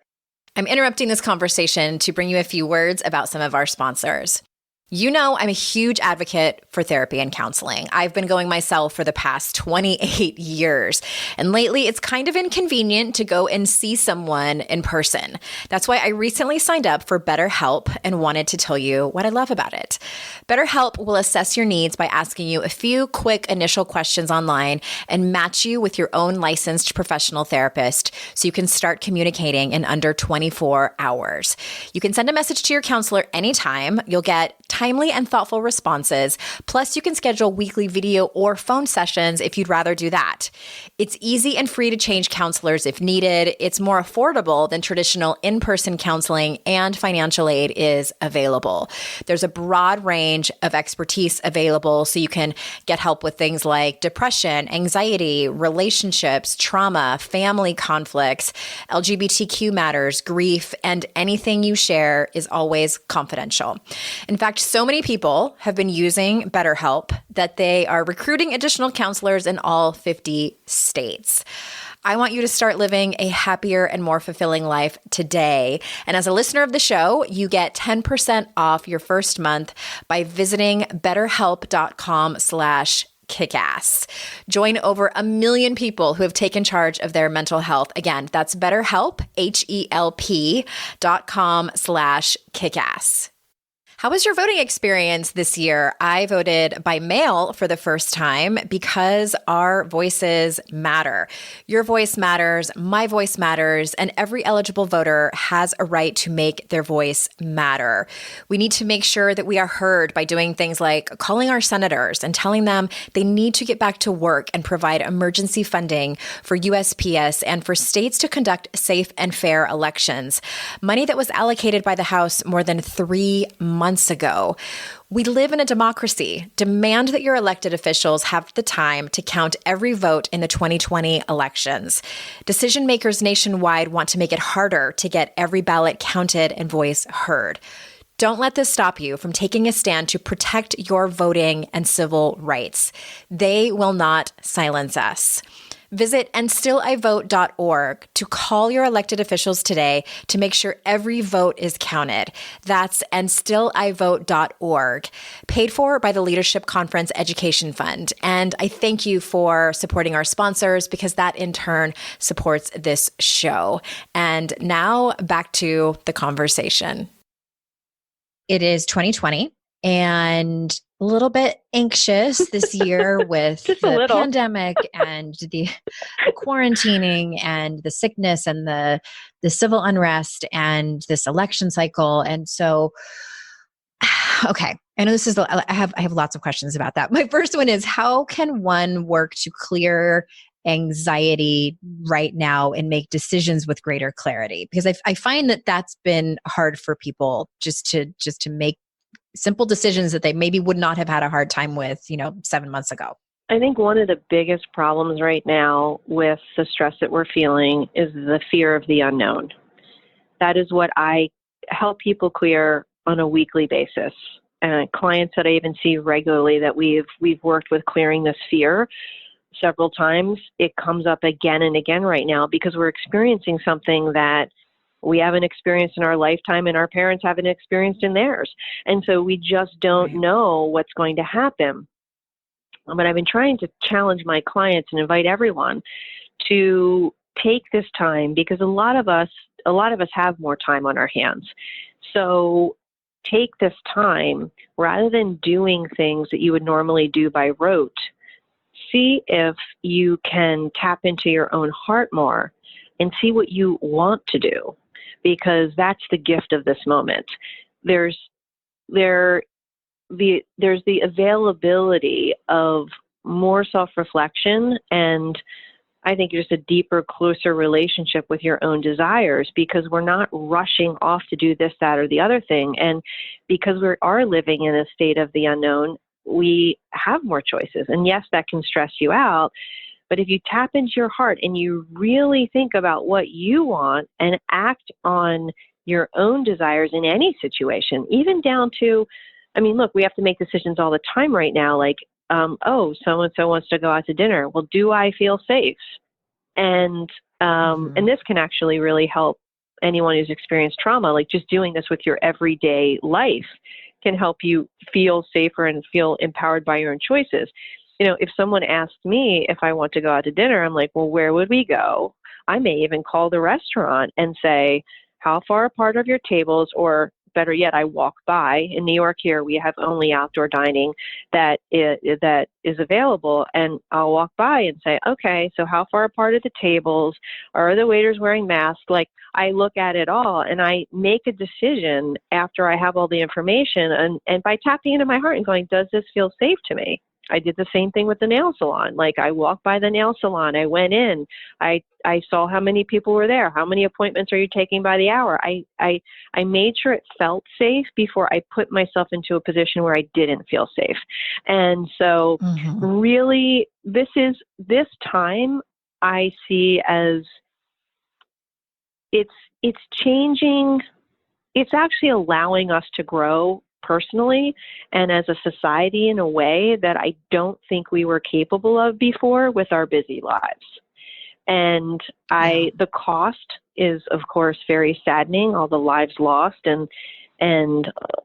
B: I'm interrupting this conversation to bring you a few words about some of our sponsors. You know, I'm a huge advocate for therapy and counseling. I've been going myself for the past 28 years. And lately, it's kind of inconvenient to go and see someone in person. That's why I recently signed up for BetterHelp and wanted to tell you what I love about it. BetterHelp will assess your needs by asking you a few quick initial questions online and match you with your own licensed professional therapist so you can start communicating in under 24 hours. You can send a message to your counselor anytime. You'll get timely and thoughtful responses. Plus, you can schedule weekly video or phone sessions if you'd rather do that. It's easy and free to change counselors if needed. It's more affordable than traditional in-person counseling, and financial aid is available. There's a broad range of expertise available, so you can get help with things like depression, anxiety, relationships, trauma, family conflicts, LGBTQ matters, grief, and anything you share is always confidential. In fact, so many people have been using BetterHelp that they are recruiting additional counselors in all 50 states. I want you to start living a happier and more fulfilling life today. And as a listener of the show, you get 10% off your first month by visiting betterhelp.com/kickass. Join over 1 million people who have taken charge of their mental health. Again, that's BetterHelp, HELP.com/kickass. How was your voting experience this year? I voted by mail for the first time because our voices matter. Your voice matters, my voice matters, and every eligible voter has a right to make their voice matter. We need to make sure that we are heard by doing things like calling our senators and telling them they need to get back to work and provide emergency funding for USPS and for states to conduct safe and fair elections. Money that was allocated by the House more than 3 months ago. We live in a democracy. Demand that your elected officials have the time to count every vote in the 2020 elections. Decision makers nationwide want to make it harder to get every ballot counted and voice heard. Don't let this stop you from taking a stand to protect your voting and civil rights. They will not silence us. Visit andstillivote.org to call your elected officials today to make sure every vote is counted. That's andstillivote.org, paid for by the Leadership Conference Education Fund. And I thank you for supporting our sponsors because that in turn supports this show. And now back to the conversation. It is 2020 and a little bit anxious this year with the pandemic and the quarantining and the sickness and the civil unrest and this election cycle. And so, okay, I know this is, I have lots of questions about that. My first one is, how can one work to clear anxiety right now and make decisions with greater clarity? Because I find that that's been hard for people just to make simple decisions that they maybe would not have had a hard time with, 7 months ago.
A: I think one of the biggest problems right now with the stress that we're feeling is the fear of the unknown. That is what I help people clear on a weekly basis. Clients that I even see regularly that we've worked with clearing this fear several times, it comes up again and again right now because we're experiencing something that we haven't experienced in our lifetime and our parents haven't experienced in theirs. And so we just don't know what's going to happen. But I've been trying to challenge my clients and invite everyone to take this time, because a lot of us have more time on our hands. So take this time, rather than doing things that you would normally do by rote, see if you can tap into your own heart more and see what you want to do, because that's the gift of this moment. There's the availability of more self-reflection, and I think just a deeper, closer relationship with your own desires, because we're not rushing off to do this, that, or the other thing. And because we are living in a state of the unknown, we have more choices. And yes, that can stress you out. But if you tap into your heart and you really think about what you want and act on your own desires in any situation, even down to, I mean, look, we have to make decisions all the time right now. Like, so-and-so wants to go out to dinner. Well, do I feel safe? And this can actually really help anyone who's experienced trauma. Like, just doing this with your everyday life can help you feel safer and feel empowered by your own choices. You know, if someone asked me if I want to go out to dinner, I'm like, well, where would we go? I may even call the restaurant and say, how far apart are your tables? Or better yet, I walk by. In New York here, we have only outdoor dining that is available. And I'll walk by and say, okay, so how far apart are the tables? Are the waiters wearing masks? Like, I look at it all and I make a decision after I have all the information, and by tapping into my heart and going, does this feel safe to me? I did the same thing with the nail salon. Like, I walked by the nail salon. I went in. I saw how many people were there. How many appointments are you taking by the hour? I made sure it felt safe before I put myself into a position where I didn't feel safe. And so really, this time I see as it's changing. It's actually allowing us to grow personally and as a society in a way that I don't think we were capable of before with our busy lives. And the cost is, of course, very saddening, all the lives lost and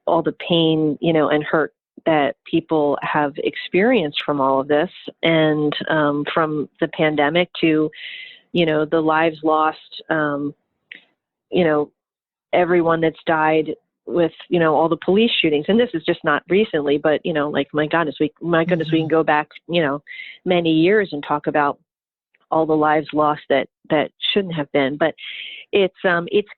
A: all the pain, and hurt that people have experienced from all of this, and from the pandemic to, the lives lost, everyone that's died with, all the police shootings. And this is just not recently, but, like, my goodness, we can go back, many years and talk about all the lives lost that shouldn't have been. But it's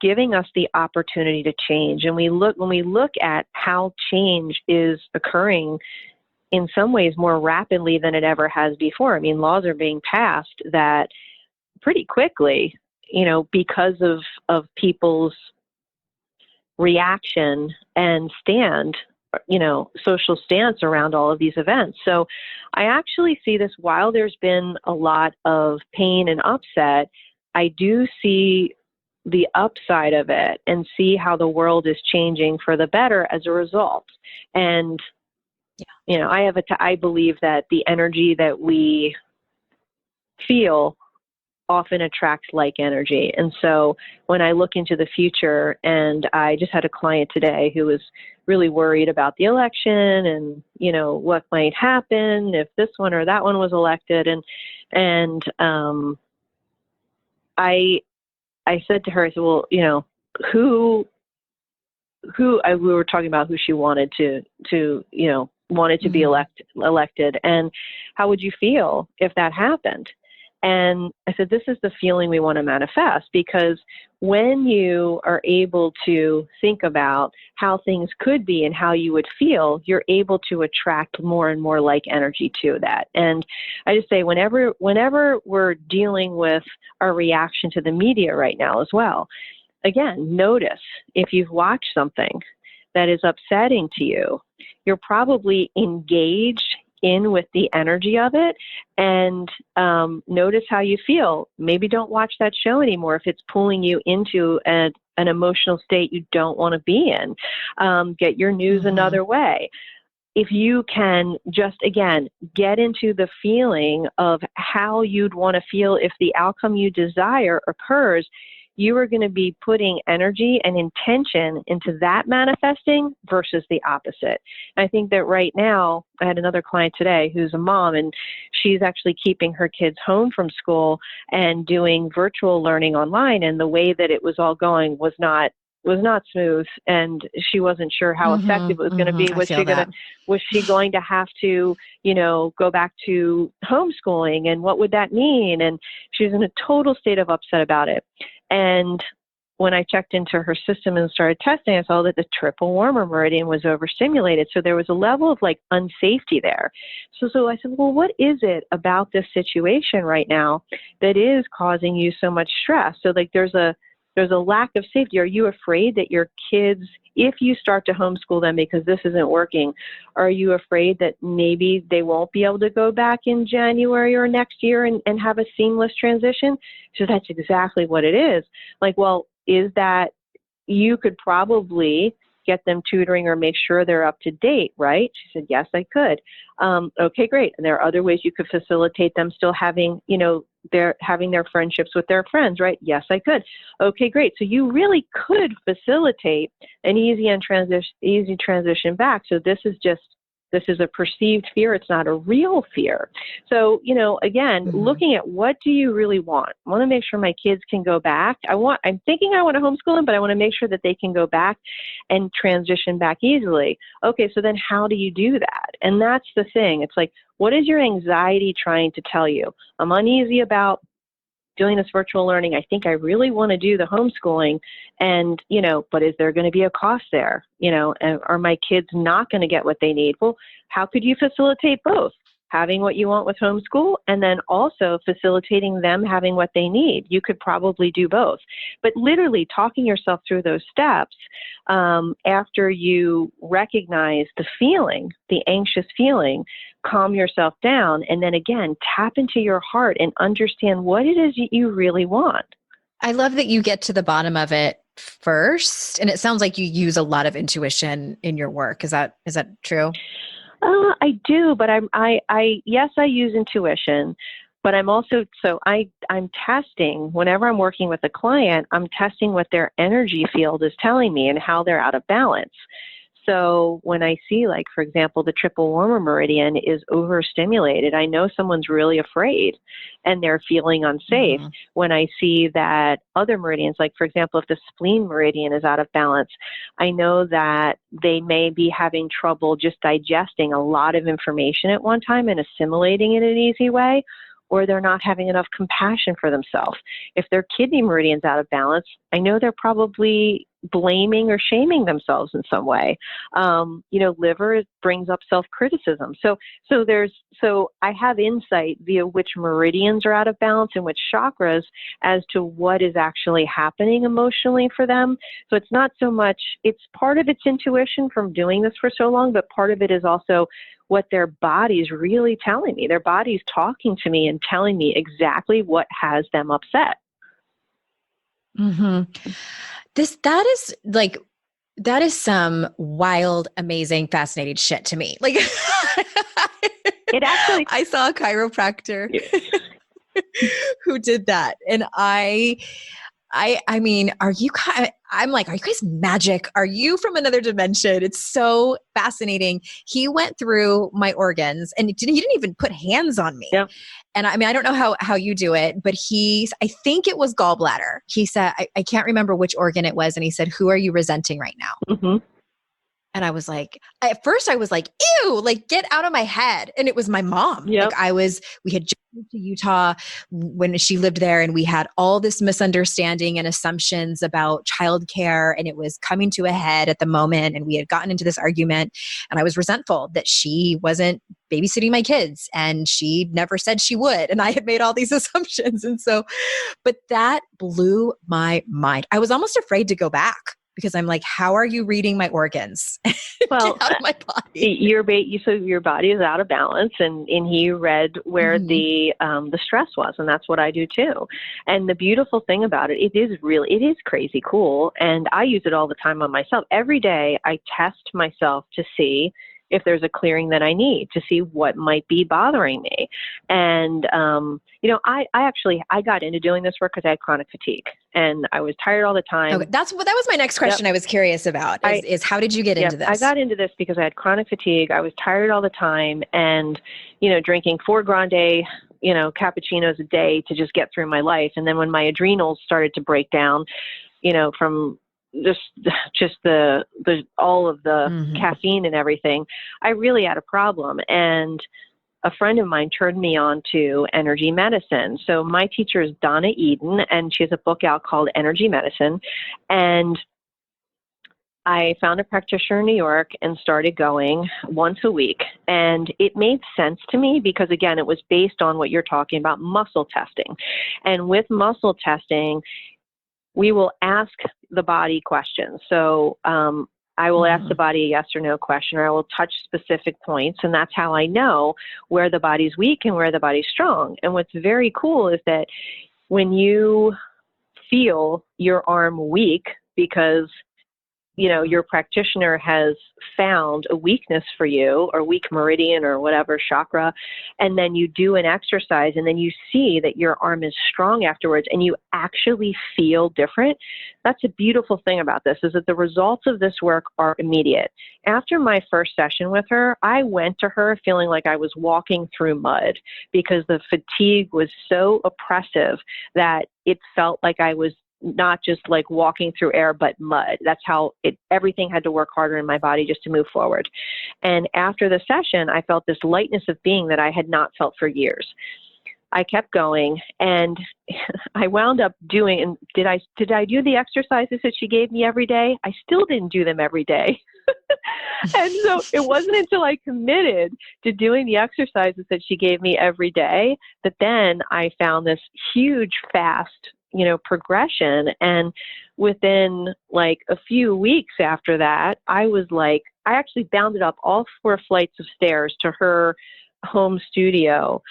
A: giving us the opportunity to change. And when we look at how change is occurring in some ways more rapidly than it ever has before. I mean, laws are being passed that pretty quickly, because of people's reaction and social stance around all of these events. So I actually see this, while there's been a lot of pain and upset, I do see the upside of it and see how the world is changing for the better as a result. And, I believe that the energy that we feel often attracts like energy. And so when I look into the future, and I just had a client today who was really worried about the election and, what might happen if this one or that one was elected. And I said to her, I said, well, who we were talking about who she wanted to be elected. And how would you feel if that happened? And I said, this is the feeling we want to manifest, because when you are able to think about how things could be and how you would feel, you're able to attract more and more like energy to that. And I just say, whenever we're dealing with our reaction to the media right now as well, again, notice if you've watched something that is upsetting to you, you're probably engaged in with the energy of it, and notice how you feel. Maybe don't watch that show anymore if it's pulling you into an emotional state you don't want to be in. Get your news another way. If you can just, again, get into the feeling of how you'd want to feel if the outcome you desire occurs, you are going to be putting energy and intention into that manifesting versus the opposite. And I think that right now, I had another client today who's a mom, and she's actually keeping her kids home from school and doing virtual learning online. And the way that it was all going was not smooth, and she wasn't sure how effective it was going to be. Was she going to have to, go back to homeschooling, and what would that mean? And she was in a total state of upset about it. And when I checked into her system and started testing, I saw that the triple warmer meridian was overstimulated. So there was a level of like unsafety there. So I said, well, what is it about this situation right now that is causing you so much stress? So like there's a lack of safety. Are you afraid that your kids, if you start to homeschool them because this isn't working, are you afraid that maybe they won't be able to go back in January or next year and have a seamless transition? So that's exactly what it is. Like, well, is that you could probably get them tutoring or make sure they're up to date, right? She said, yes, I could. Okay, great. And there are other ways you could facilitate them still having, they're having their friendships with their friends, right? Yes, I could. Okay, great. So you really could facilitate an easy transition back. So this is a perceived fear. It's not a real fear. So, again, looking at what do you really want? I want to make sure my kids can go back. I'm thinking I want to homeschool them, but I want to make sure that they can go back and transition back easily. Okay, so then how do you do that? And that's the thing. It's like, what is your anxiety trying to tell you? I'm uneasy about doing this virtual learning. I think I really want to do the homeschooling, and, but is there going to be a cost there? And are my kids not going to get what they need? Well, how could you facilitate both? Having what you want with homeschool and then also facilitating them having what they need. You could probably do both. But literally talking yourself through those steps after you recognize the feeling, the anxious feeling, calm yourself down, and then again, tap into your heart and understand what it is you really want.
B: I love that you get to the bottom of it first. And it sounds like you use a lot of intuition in your work. Is that true?
A: I do, but yes, I use intuition, but I'm also, I'm testing whenever I'm working with a client, I'm testing what their energy field is telling me and how they're out of balance. So when I see, like, for example, the triple warmer meridian is overstimulated, I know someone's really afraid and they're feeling unsafe. When I see that other meridians, like, for example, if the spleen meridian is out of balance, I know that they may be having trouble just digesting a lot of information at one time and assimilating it in an easy way, or they're not having enough compassion for themselves. If their kidney meridian's out of balance, I know they're probably blaming or shaming themselves in some way. Liver brings up self-criticism. So I have insight via which meridians are out of balance and which chakras as to what is actually happening emotionally for them. So it's not so much, it's part of its intuition from doing this for so long, but part of it is also what their body's really telling me. Their body's talking to me and telling me exactly what has them upset.
B: That is some wild, amazing, fascinating shit to me. Like,
A: it actually,
B: I saw a chiropractor who did that. And I mean, I'm like, are you guys magic? Are you from another dimension? It's so fascinating. He went through my organs and he didn't even put hands on me.
A: Yeah.
B: And I mean, I don't know how you do it, but I think it was gallbladder. He said, I can't remember which organ it was. And he said, who are you resenting right now?
A: Mm-hmm.
B: And I was like, at first I was like, ew, like, get out of my head. And it was my mom.
A: Yep.
B: Like we had just moved to Utah when she lived there, and we had all this misunderstanding and assumptions about childcare, and it was coming to a head at the moment. And we had gotten into this argument, and I was resentful that she wasn't babysitting my kids, and she never said she would. And I had made all these assumptions. And so, but that blew my mind. I was almost afraid to go back, because I'm like, how are you reading my organs?
A: Well,
B: Get out of my body.
A: So your body is out of balance, and he read where the stress was, and that's what I do too. And the beautiful thing about it is crazy cool, and I use it all the time on myself. Every day I test myself to see if there's a clearing that I need to see what might be bothering me. And, I got into doing this work because I had chronic fatigue and I was tired all the time.
B: Okay. That was my next question. I was curious about is how did you get into this?
A: I got into this because I had chronic fatigue. I was tired all the time and, drinking 4 grande, cappuccinos a day to just get through my life. And then when my adrenals started to break down, from just the all of the caffeine and everything, I really had a problem. And a friend of mine turned me on to energy medicine. So my teacher is Donna Eden, and she has a book out called Energy Medicine. And I found a practitioner in New York and started going once a week. And it made sense to me because, again, it was based on what you're talking about, muscle testing. And with muscle testing, we will ask the body questions. So I will ask the body a yes or no question, or I will touch specific points. And that's how I know where the body's weak and where the body's strong. And what's very cool is that when you feel your arm weak because your practitioner has found a weakness for you, or weak meridian or whatever chakra, and then you do an exercise and then you see that your arm is strong afterwards and you actually feel different. That's a beautiful thing about this, is that the results of this work are immediate. After my first session with her, I went to her feeling like I was walking through mud because the fatigue was so oppressive that it felt like I was not just like walking through air, but mud. That's how everything had to work harder in my body just to move forward. And after the session, I felt this lightness of being that I had not felt for years. I kept going and I wound up doing, and did I do the exercises that she gave me every day? I still didn't do them every day. And so it wasn't until I committed to doing the exercises that she gave me every day that then I found this huge, fast, progression. And within like a few weeks after that, I actually bounded up all 4 flights of stairs to her home studio,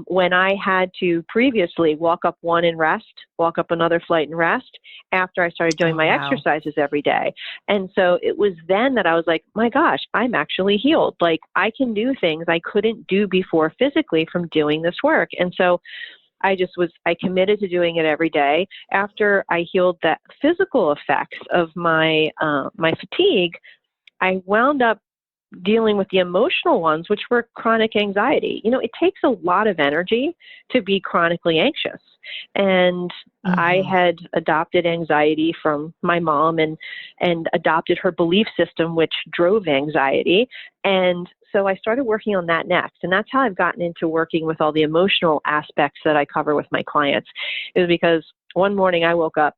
A: when I had to previously walk up one and rest, walk up another flight and rest after I started doing my exercises every day. And so it was then that I was like, my gosh, I'm actually healed. Like I can do things I couldn't do before physically from doing this work. And so I committed to doing it every day. After I healed the physical effects of my fatigue, I wound up dealing with the emotional ones, which were chronic anxiety. It takes a lot of energy to be chronically anxious. And I had adopted anxiety from my mom and adopted her belief system, which drove anxiety. And so I started working on that next. And that's how I've gotten into working with all the emotional aspects that I cover with my clients. It was because one morning I woke up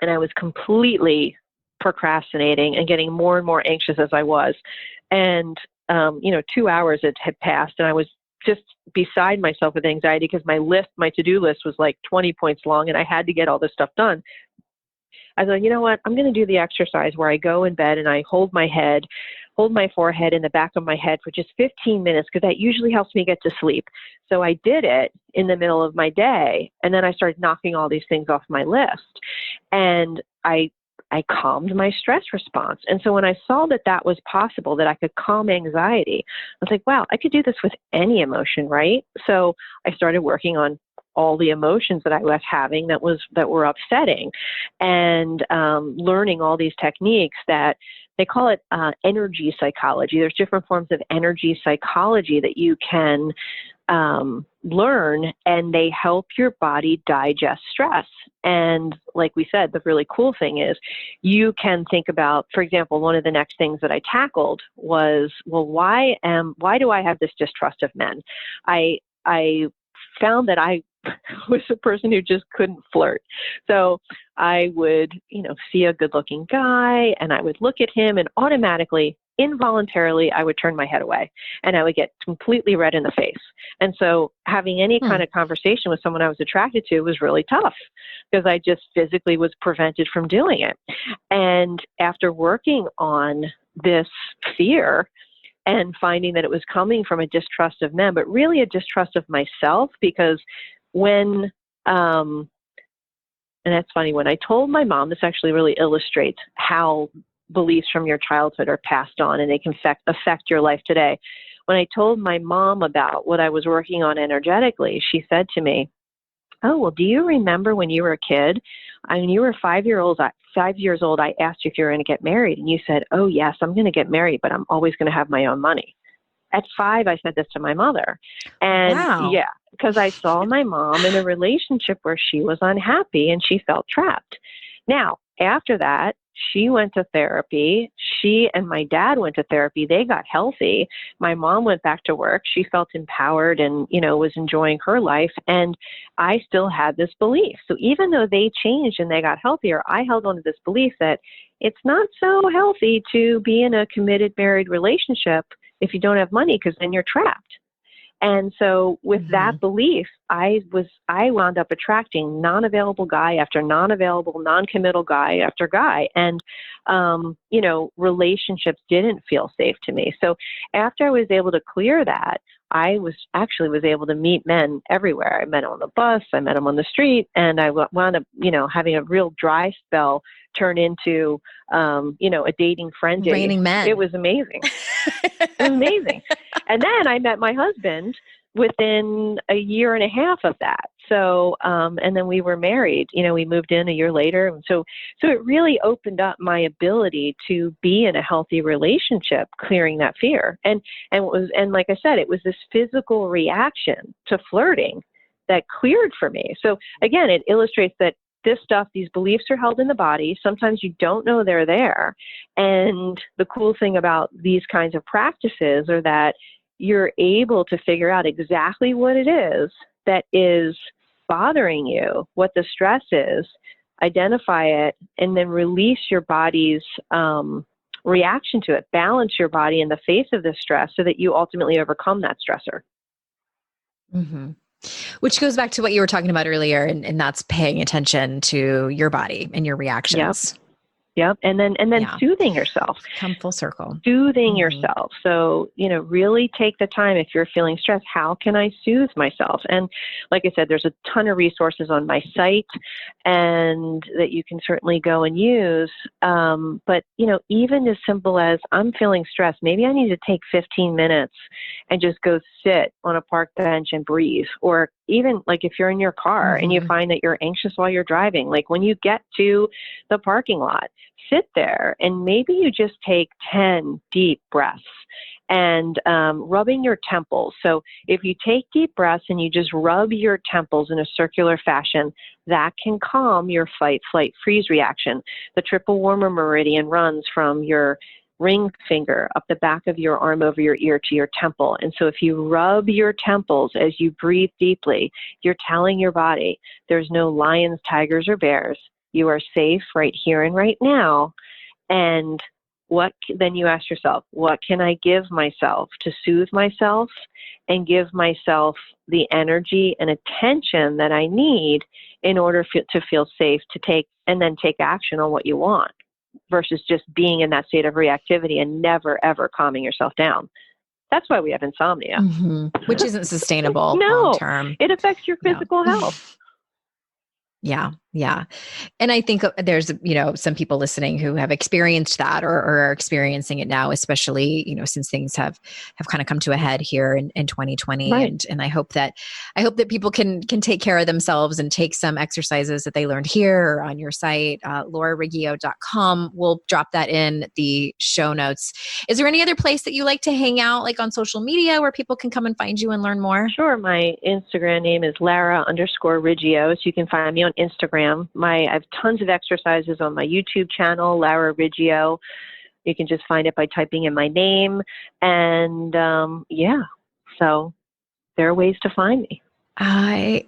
A: and I was completely procrastinating and getting more and more anxious as I was. And, 2 hours had passed and I was just beside myself with anxiety because my to-do list was like 20 points long and I had to get all this stuff done. I thought, you know what, I'm going to do the exercise where I go in bed and I hold my forehead in the back of my head for just 15 minutes because that usually helps me get to sleep. So I did it in the middle of my day. And then I started knocking all these things off my list. And I calmed my stress response. And so when I saw that that was possible, that I could calm anxiety, I was like, wow, I could do this with any emotion, right? So I started working on all the emotions that I was having that were upsetting, and learning all these techniques that they call it energy psychology. There's different forms of energy psychology that you can learn, and they help your body digest stress. And like we said, the really cool thing is you can think about, for example, one of the next things that I tackled was, well, why do I have this distrust of men? I found that I was a person who just couldn't flirt. So I would, see a good looking guy and I would look at him and automatically, involuntarily, I would turn my head away and I would get completely red in the face. And so having any kind of conversation with someone I was attracted to was really tough because I just physically was prevented from doing it. And after working on this fear and finding that it was coming from a distrust of men, but really a distrust of myself, because when, and that's funny, when I told my mom, this actually really illustrates how beliefs from your childhood are passed on, and they can affect your life today. When I told my mom about what I was working on energetically, she said to me, "Oh, well, do you remember when you were a kid? When you were 5 years old, I asked you if you were going to get married, and you said, 'Oh, yes, I'm going to get married, but I'm always going to have my own money.'" At 5, I said this to my mother. And
B: Wow.
A: yeah, because I saw my mom in a relationship where she was unhappy and she felt trapped. Now, after that, she went to therapy. She and my dad went to therapy. They got healthy. My mom went back to work. She felt empowered and, was enjoying her life. And I still had this belief. So even though they changed and they got healthier, I held on to this belief that it's not so healthy to be in a committed married relationship if you don't have money, because then you're trapped. And so with that belief, I wound up attracting non-available guy after non-available, non-committal guy after guy. And, relationships didn't feel safe to me. So after I was able to clear that, I was able to meet men everywhere. I met them on the bus, I met them on the street, and I wound up, having a real dry spell turn into, a dating frenzy.
B: Raining men.
A: It was amazing. It was amazing. And then I met my husband within a year and a half of that. So, and then we were married, we moved in a year later. And so it really opened up my ability to be in a healthy relationship, clearing that fear. And like I said, it was this physical reaction to flirting that cleared for me. So again, it illustrates that this stuff, these beliefs are held in the body. Sometimes you don't know they're there. And the cool thing about these kinds of practices are that you're able to figure out exactly what it is that is bothering you, what the stress is, identify it, and then release your body's reaction to it, balance your body in the face of the stress so that you ultimately overcome that stressor.
B: Mm-hmm. Which goes back to what you were talking about earlier, and that's paying attention to your body and your reactions.
A: Yep. And then soothing yourself.
B: Come full circle.
A: Soothing yourself. So, really take the time if you're feeling stressed. How can I soothe myself? And like I said, there's a ton of resources on my site and that you can certainly go and use. But, even as simple as I'm feeling stressed, maybe I need to take 15 minutes and just go sit on a park bench and breathe. Or even like if you're in your car and you find that you're anxious while you're driving, like when you get to the parking lot, sit there and maybe you just take 10 deep breaths and rubbing your temples. So if you take deep breaths and you just rub your temples in a circular fashion, that can calm your fight, flight, freeze reaction. The triple warmer meridian runs from your ring finger up the back of your arm over your ear to your temple. And so if you rub your temples as you breathe deeply, you're telling your body there's no lions, tigers, or bears. You are safe right here and right now. And then you ask yourself, what can I give myself to soothe myself and give myself the energy and attention that I need in order to feel safe to take action on what you want, versus just being in that state of reactivity and never, ever calming yourself down. That's why we have insomnia.
B: Which isn't sustainable long term.
A: It affects your physical health.
B: Yeah. Yeah. And I think there's, some people listening who have experienced that or are experiencing it now, especially, since things have kind of come to a head here in 2020.
A: Right.
B: And I hope that people can take care of themselves and take some exercises that they learned here or on your site, larariggio.com. We'll drop that in the show notes. Is there any other place that you like to hang out, like on social media, where people can come and find you and learn more?
A: Sure. My Instagram name is Lara_Riggio. So you can find me on Instagram. I have tons of exercises on my YouTube channel, Lara Riggio. You can just find it by typing in my name. And so there are ways to find me.
B: I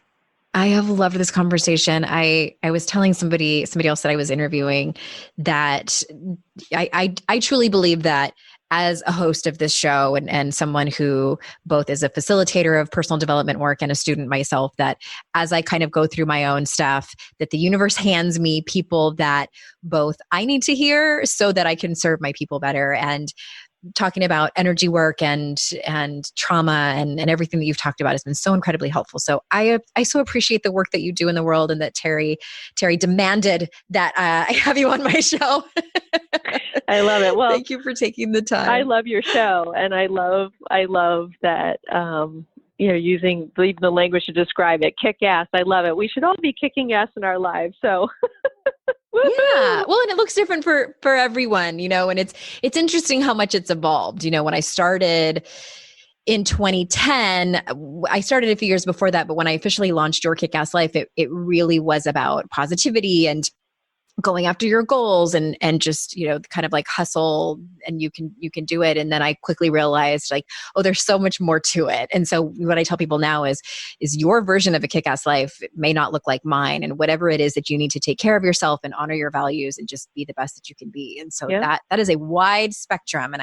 B: have loved this conversation. I was telling somebody else that I was interviewing that I truly believe that as a host of this show and someone who both is a facilitator of personal development work and a student myself, that as I kind of go through my own stuff, that the universe hands me people that both I need to hear so that I can serve my people better. And talking about energy work and trauma and everything that you've talked about has been so incredibly helpful. So I so appreciate the work that you do in the world, and that Terry demanded that I have you on my show.
A: I love it. Well,
B: thank you for taking the time.
A: I love your show, and I love that, using the language to describe it, kick ass. I love it. We should all be kicking ass in our lives. So
B: yeah. Well, and it looks different for everyone, and it's interesting how much it's evolved. When I started in 2010, I started a few years before that, but when I officially launched Your Kick-Ass Life, it really was about positivity and going after your goals and just, kind of like hustle, and you can do it. And then I quickly realized like, oh, there's so much more to it. And so what I tell people now is your version of a kick-ass life may not look like mine, and whatever it is that you need to take care of yourself and honor your values and just be the best that you can be. And so that is a wide spectrum. And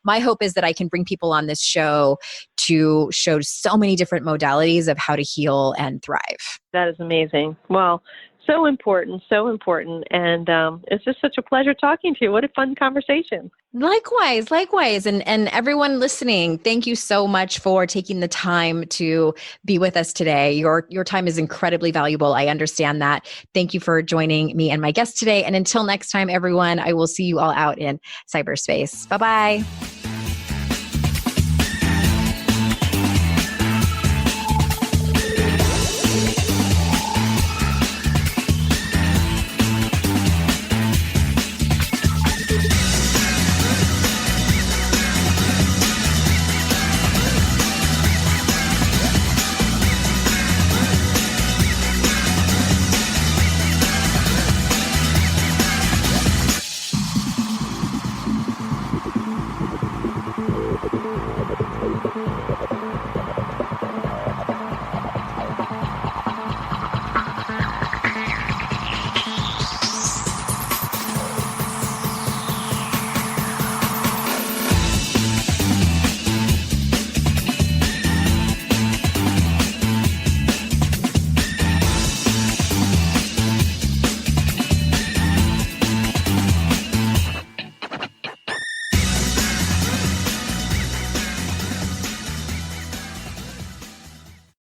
B: my hope is that I can bring people on this show to show so many different modalities of how to heal and thrive.
A: That is amazing. Well, so important. And it's just such a pleasure talking to you. What a fun conversation.
B: Likewise. And everyone listening, thank you so much for taking the time to be with us today. Your time is incredibly valuable. I understand that. Thank you for joining me and my guest today. And until next time, everyone, I will see you all out in cyberspace. Bye-bye.